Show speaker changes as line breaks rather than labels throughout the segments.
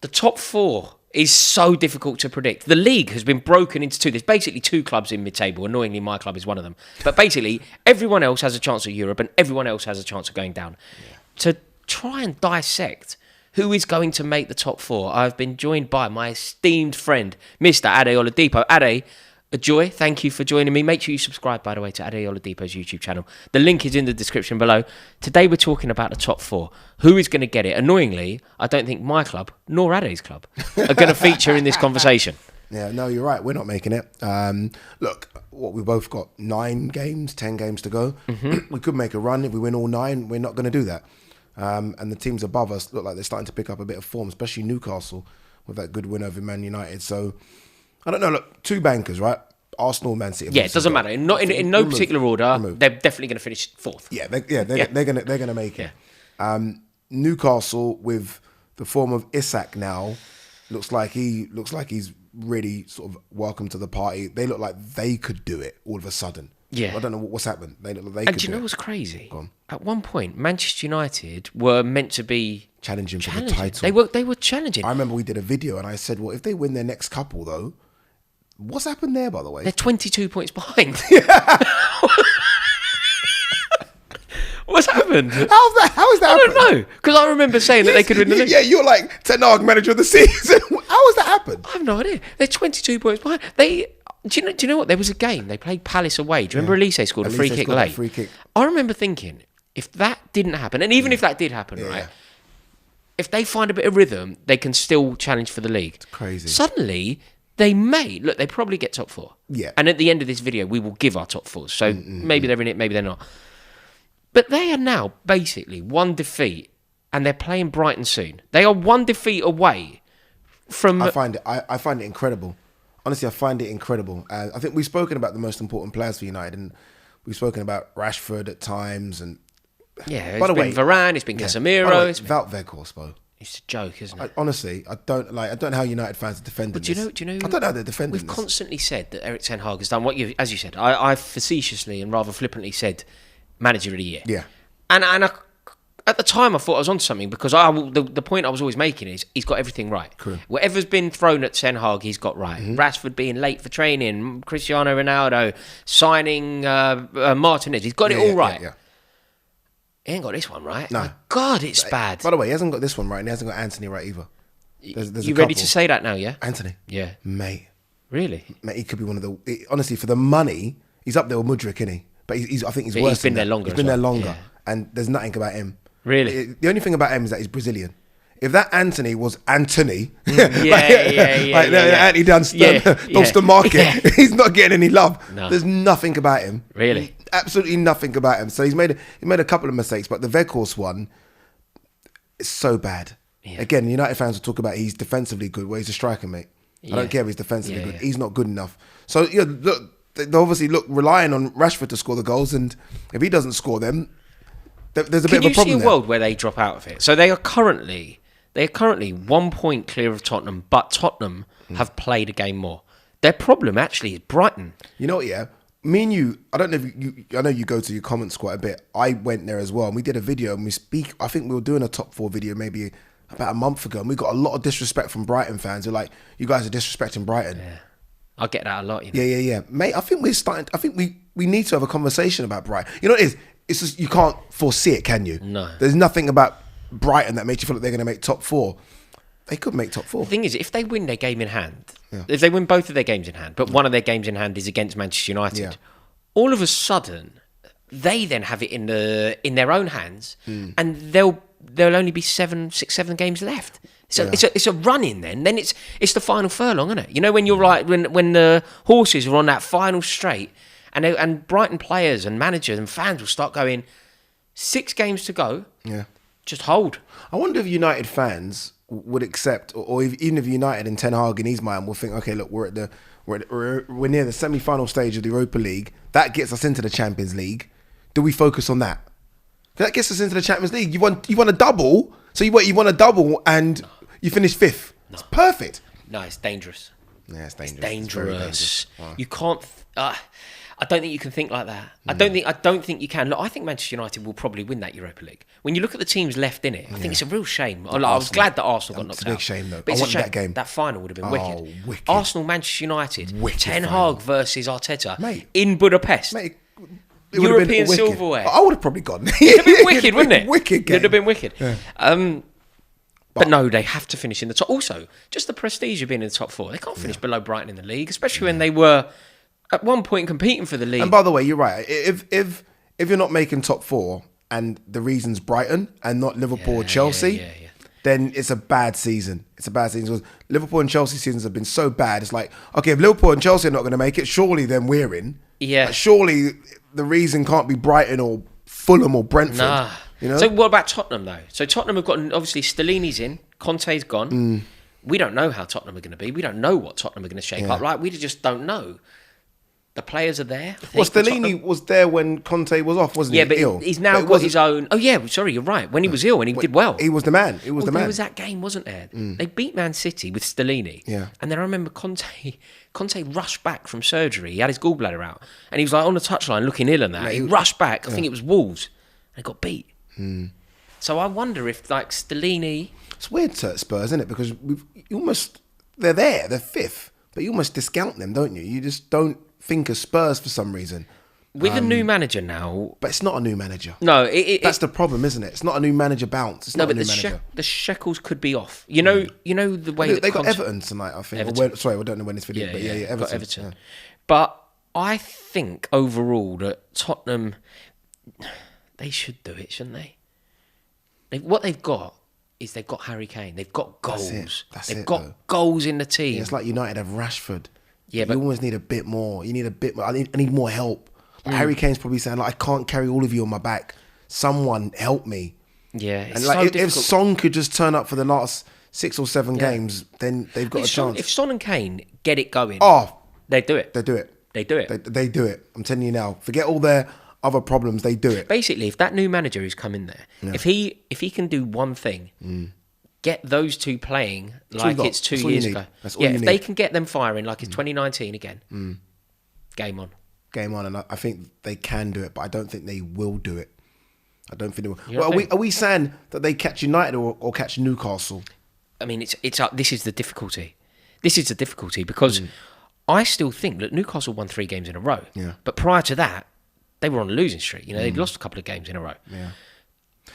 The top four is so difficult to predict. The league has been broken into two. There's basically two clubs in mid-table. Annoyingly, my club is one of them. But basically, everyone else has a chance of Europe and everyone else has a chance of going down. Yeah. To try and dissect who is going to make the top four, I've been joined by my esteemed friend, Mr. Ade Oladipo. Ade, a joy. Thank you for joining me. Make sure you subscribe, by the way, to Ade Oladipo's YouTube channel. The link is in the description below. Today we're talking about the top four. Who is going to get it? Annoyingly, I don't think my club nor Ade's club are going to feature in this conversation.
Yeah, no, you're right. We're not making it. Look, we both got 9 games, 10 games to go. Mm-hmm. We could make a run. If we win all 9, we're not going to do that. And the teams above us look like they're starting to pick up a bit of form, especially Newcastle with that good win over Man United. So, I don't know. Look, 2 bankers, right? Arsenal, Man City.
Yeah, it doesn't matter. In no particular order. They're definitely going to finish 4th.
Yeah, they're gonna make it. Yeah. Newcastle with the form of Isak now looks like he's really sort of welcome to the party. They look like they could do it all of a sudden.
Yeah,
I don't know what's happened. They look like they
and
could
do you
do
know what's crazy? At one point, Manchester United were meant to be
challenging for the title.
They were challenging.
I remember we did a video and I said, well, if they win their next couple though, what's happened there, by the way?
They're 22 points behind. What's happened?
How is that?
I don't know, because I remember saying that they could win the league.
Yeah, you're like Ten Hag, manager of the season. How has that happened?
I have no idea. They're 22 points behind. Do you know what? There was a game. They played Palace away. Do you remember Elise scored a free kick late?
Free kick.
I remember thinking, if that didn't happen, and even if that did happen, right? If they find a bit of rhythm, they can still challenge for the league.
It's crazy.
Suddenly, they probably get top 4.
Yeah.
And at the end of this video, we will give our top 4s. So maybe they're in it, maybe they're not. But they are now basically 1 defeat, and they're playing Brighton soon. They are 1 defeat away from.
I find it incredible. Honestly, I find it incredible. I think we've spoken about the most important players for United, and we've spoken about Rashford at times, and
it's been Varane, it's been Casemiro,
it's Wout Weghorst, Bo.
It's a joke, isn't it?
Honestly, I don't know how United fans are defending this.
Do you know?
I don't know how they're defending
We've
this.
constantly said that Erik ten Hag has done what you, as you said. I facetiously and rather flippantly said manager of the year.
Yeah.
And at the time, I thought I was onto something because the point I was always making is he's got everything right.
Cool.
Whatever's been thrown at Ten Hag, he's got right. Mm-hmm. Rashford being late for training, Cristiano Ronaldo signing Martinez, he's got it all right.
Yeah.
He ain't got this one right.
No.
My God, it's bad.
By the way, he hasn't got this one right, and he hasn't got Anthony right either. There's
you ready to say that now, yeah?
Anthony.
Yeah.
Mate.
Really?
Mate, he could be one of the... Honestly, for the money, he's up there with Mudryk, isn't he? But I think he's worse.
He's been there longer.
He's been there longer. And there's nothing about him.
Really?
The only thing about him is that he's Brazilian. If that Anthony was Anthony, Anthony Dunstan Market, he's not getting any love. No. There's nothing about him.
Really?
Absolutely nothing about him. So he made a couple of mistakes, but the Weghorst one is so bad. Yeah. Again, United fans will talk about he's defensively good. Well, he's a striker, mate. I don't care if he's defensively good. He's not good enough. So look, they obviously relying on Rashford to score the goals, and if he doesn't score them, there's a bit of a problem there.
Can you see a world where they drop out of it? So they are currently 1 point clear of Tottenham, but Tottenham have played a game more. Their problem actually is Brighton.
You know what, yeah? Me and you, I don't know if I know you go to your comments quite a bit. I went there as well, and we did a video, and I think we were doing a top 4 video maybe about a month ago, and we got a lot of disrespect from Brighton fans. They're like, you guys are disrespecting Brighton.
Yeah. I get that a lot, you know?
Yeah. Mate, I think we need to have a conversation about Brighton. You know what it is? It's just, you can't foresee it, can you?
No.
There's nothing about Brighton that makes you feel like they're going to make top 4. They could make top 4.
The thing is, if they win their game in hand, if they win both of their games in hand, but one of their games in hand is against Manchester United, all of a sudden, they then have it in their own hands, and there'll only be 7 games left. So it's a run in then. Then it's the final furlong, isn't it? You know, when you're right, when the horses are on that final straight, and Brighton players and managers and fans will start going, 6 games to go. Yeah. Just hold.
I wonder if United fans would accept, or even if United and Ten Hag in his mind will think, okay, look, we're near the semi-final stage of the Europa League. That gets us into the Champions League. Do we focus on that? Because that gets us into the Champions League. You want a double, so you want a double, and you finish 5th. No. It's perfect.
No, it's dangerous.
Yeah, it's dangerous.
It's dangerous.
It's very dangerous. Wow.
You can't. I don't think you can think like that. I don't think you can. Look, I think Manchester United will probably win that Europa League. When you look at the teams left in it, I think it's a real shame. I was glad that Arsenal got knocked out.
It's a big shame, though.
But
I
it's a
wanted
shame.
that game.
That final would have been wicked. Arsenal, Manchester United,
Wicked
Ten
final.
Hag versus Arteta
Mate.
in Budapest.
Mate, it would have been
European
wicked.
silverware.
I would have probably gone.
It'd have been wicked, wouldn't it?
Wicked game.
It'd have been wicked.
Yeah.
But no, they have to finish in the top. Also, just the prestige of being in the top 4. They can't finish below Brighton in the league, especially when they were at one point competing for the league.
And by the way, you're right. If you're not making top 4 and the reason's Brighton and not Liverpool or Chelsea, then it's a bad season. It's a bad season. Because Liverpool and Chelsea seasons have been so bad. It's like, okay, if Liverpool and Chelsea are not going to make it, surely then we're in.
Yeah.
Like, surely the reason can't be Brighton or Fulham or Brentford.
Nah.
You know?
So what about Tottenham, though? So Tottenham have got, obviously, Stellini's in, Conte's gone. We don't know how Tottenham are going to be. We don't know what Tottenham are going to shape up like. We just don't know. The players are there.
Well, Stellini was there when Conte was off, wasn't he?
Yeah, but
ill.
he's now got his own... Oh, yeah, sorry, you're right. When he was ill and he did well.
He was the man. He was the man.
There was that game, wasn't there? They beat Man City with Stellini.
Yeah.
And then I remember Conte rushed back from surgery. He had his gallbladder out. And he was like on the touchline looking ill and that. He rushed back. I think it was Wolves. And got beat. So I wonder if, like, Stellini...
It's weird to Spurs, isn't it? Because they're there, they're 5th, but you almost discount them, don't you? You just don't think of Spurs for some reason.
With a new manager now...
But it's not a new manager.
No,
that's the problem, isn't it? It's not a new manager bounce. It's not a new manager.
The shekels could be off. You know the way
they got Everton tonight, I think. Sorry, we don't know when this video, but Everton.
Got Everton. Yeah. But I think overall that Tottenham, they should do it, shouldn't they? What they've got is they've got Harry Kane. They've got goals. They've got goals in the team.
Yeah, it's like United have Rashford.
Yeah,
but you always need a bit more. You need a bit more. I need more help. Like Harry Kane's probably saying, like, I can't carry all of you on my back. Someone help me.
Yeah,
it's and like if Son could just turn up for the last 6 or 7 games, then they've got a chance.
If Son and Kane get it going, they do it.
They do it.
They do it.
They do it. I'm telling you now. Forget all their other problems. They do it.
Basically, if that new manager who's come in there, if he can do one thing, get those two playing like it's 2 years ago. If they can get them firing like it's 2019 again, game on.
Game on, and I think they can do it, but I don't think they will do it. I don't think they will. Well, are we saying that they catch United or catch Newcastle?
I mean, it's this is the difficulty. This is the difficulty because I still think that Newcastle won 3 games in a row.
Yeah.
But prior to that, they were on a losing streak. You know, they'd lost a couple of games in a row.
Yeah.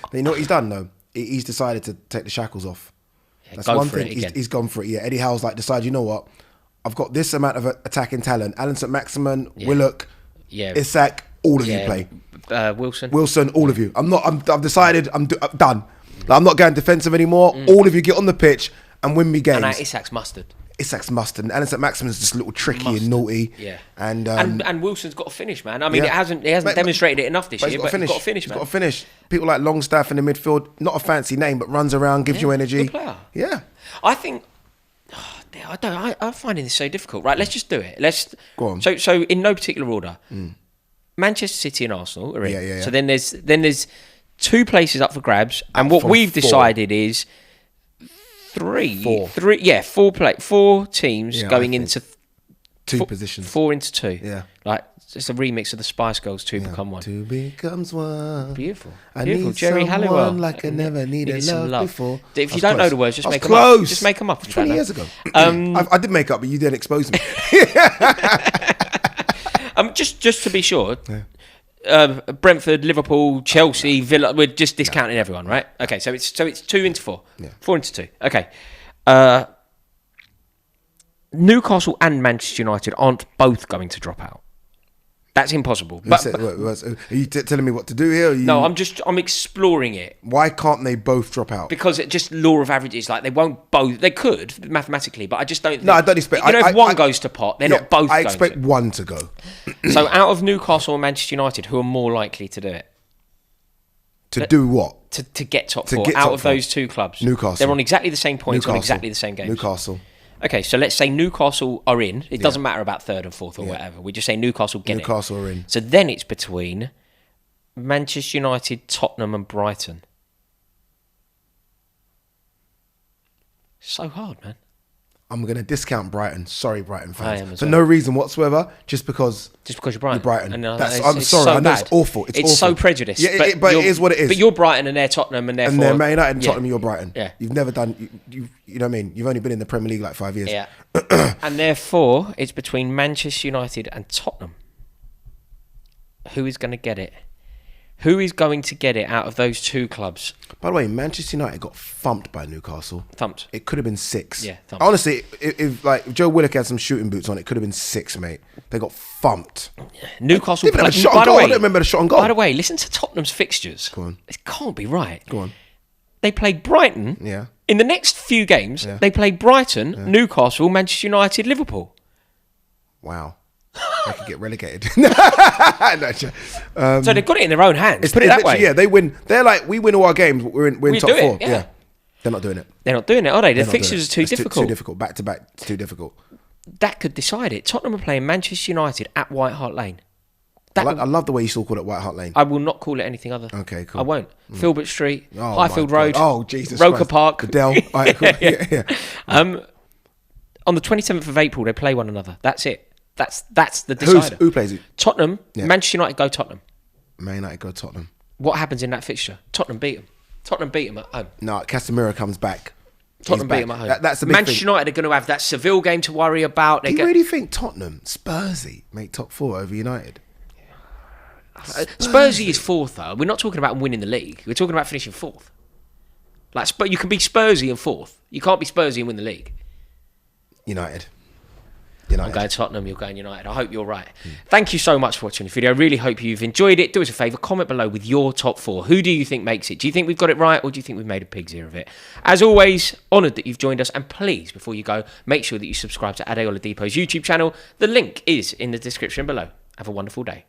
But you know what he's done though? He's decided to take the shackles off.
Yeah,
that's one thing. He's gone for it. Yeah. Eddie Howe's like decided, you know what? I've got this amount of attacking talent. Alan St. Maximin, Willock, Isak, all of you play.
Wilson,
all of you. I've decided I'm done. Like, I'm not going defensive anymore. All of you get on the pitch and win me games.
And Isak's mustard.
And Alan St. Maximin's just a little tricky and naughty.
Yeah.
And
Wilson's got to finish, man. I mean, he hasn't demonstrated it enough this year, but he's got to finish, man.
He's got to finish. People like Longstaff in the midfield, not a fancy name, but runs around, gives you energy.
Good player.
Yeah.
I think... I'm finding this so difficult. Right, let's just do it.
Go on.
So in no particular order, Manchester City and Arsenal are in.
Yeah.
So then there's 2 places up for grabs, and what we've decided is 4 teams going into
2 positions.
4 into 2.
Yeah.
Like it's a remix of the Spice Girls. 2 become 1.
2 becomes 1.
Beautiful.
I need
Jerry Halliwell.
Like I never needed love before.
If you don't know the words, just make them
up.
Just make them up.
20 years ago. I did make up, but you didn't expose me.
Just to be sure. Brentford, Liverpool, Chelsea, Villa. We're just discounting everyone, right? Okay, so it's 2 into 4.
Yeah.
4 into 2. Okay. Newcastle and Manchester United aren't both going to drop out. That's impossible.
Are you telling me what to do here?
No, I'm exploring it.
Why can't they both drop out?
Because it just law of averages. Like they won't both. They could mathematically, but I just don't. Think,
no, I don't expect.
If one goes to pot, they're not both.
I expect one to go.
So out of Newcastle and Manchester United, who are more likely to do it?
Do what?
To get top 4 out of those 2 clubs.
Newcastle.
They're on exactly the same points on exactly the same games.
Newcastle.
Okay, so let's say Newcastle are in. It doesn't matter about 3rd and 4th or whatever. We just say Newcastle get it.
Newcastle are in.
So then it's between Manchester United, Tottenham and Brighton. So hard, man.
I'm going to discount Brighton. Sorry, Brighton
I am
fans.
as
For
well.
no reason whatsoever, just because
you're Brighton.
Brighton.
And,
I'm
it's
sorry,
so
I know
bad.
it's awful. It's awful.
so prejudiced.
Yeah, but it is what it is.
But you're Brighton and they're Tottenham and therefore...
And they're Man United and Tottenham, you're Brighton.
Yeah.
You've never done... You know what I mean? You've only been in the Premier League like 5 years.
Yeah. And therefore, it's between Manchester United and Tottenham. Who is going to get it? Who is going to get it out of those two clubs?
By the way, Manchester United got thumped by Newcastle.
Thumped.
It could have been 6.
Yeah, thumped.
Honestly, if Joe Willock had some shooting boots on, it could have been 6, mate. They got thumped.
Newcastle...
They even had a shot on goal. I don't remember the shot on goal.
By the way, listen to Tottenham's fixtures.
Go on.
It can't be right.
Go on.
They played Brighton.
Yeah.
In the next few games, they played Brighton, Newcastle, Manchester United, Liverpool.
Wow. They could get relegated. So
they've got it in their own hands. Put it that way.
Yeah, they win. They're like, we win all our games, but we're in top 4.
Yeah.
They're not doing it.
They're not doing it, are they? The fixtures are too difficult.
Too difficult. Back to back. It's too difficult.
That could decide it. Tottenham are playing Manchester United at White Hart Lane.
I love the way you still call it White Hart Lane.
I will not call it anything other.
Okay, cool.
I won't. Filbert Street,
Oh,
Highfield
my
Road,
God. Oh, Jesus
Roker
Christ.
Park.
The Dell. All right, cool. Yeah.
On the 27th of April, they play one another. That's it. That's the decider.
Who plays it?
Tottenham, Manchester United go Tottenham.
Man United go Tottenham.
What happens in that fixture? Tottenham beat them. Tottenham beat them at home.
No, Casemiro comes back.
Tottenham beat them at home.
That's the big
Manchester
thing.
United are going to have that Seville game to worry about.
Do you really think Tottenham, Spursy, make top 4 over United?
Spursy is 4th though. We're not talking about winning the league. We're talking about finishing 4th. Like you can be Spursy and 4th. You can't be Spursy and win the league.
United.
I'm going Tottenham, you're going United. I hope you're right. Thank you so much for watching the video. I really hope you've enjoyed it. Do us a favour, comment below with your top 4. Who do you think makes it? Do you think we've got it right or do you think we've made a pig's ear of it? As always, honoured that you've joined us. And please, before you go, make sure that you subscribe to Adeola Depot's YouTube channel. The link is in the description below. Have a wonderful day.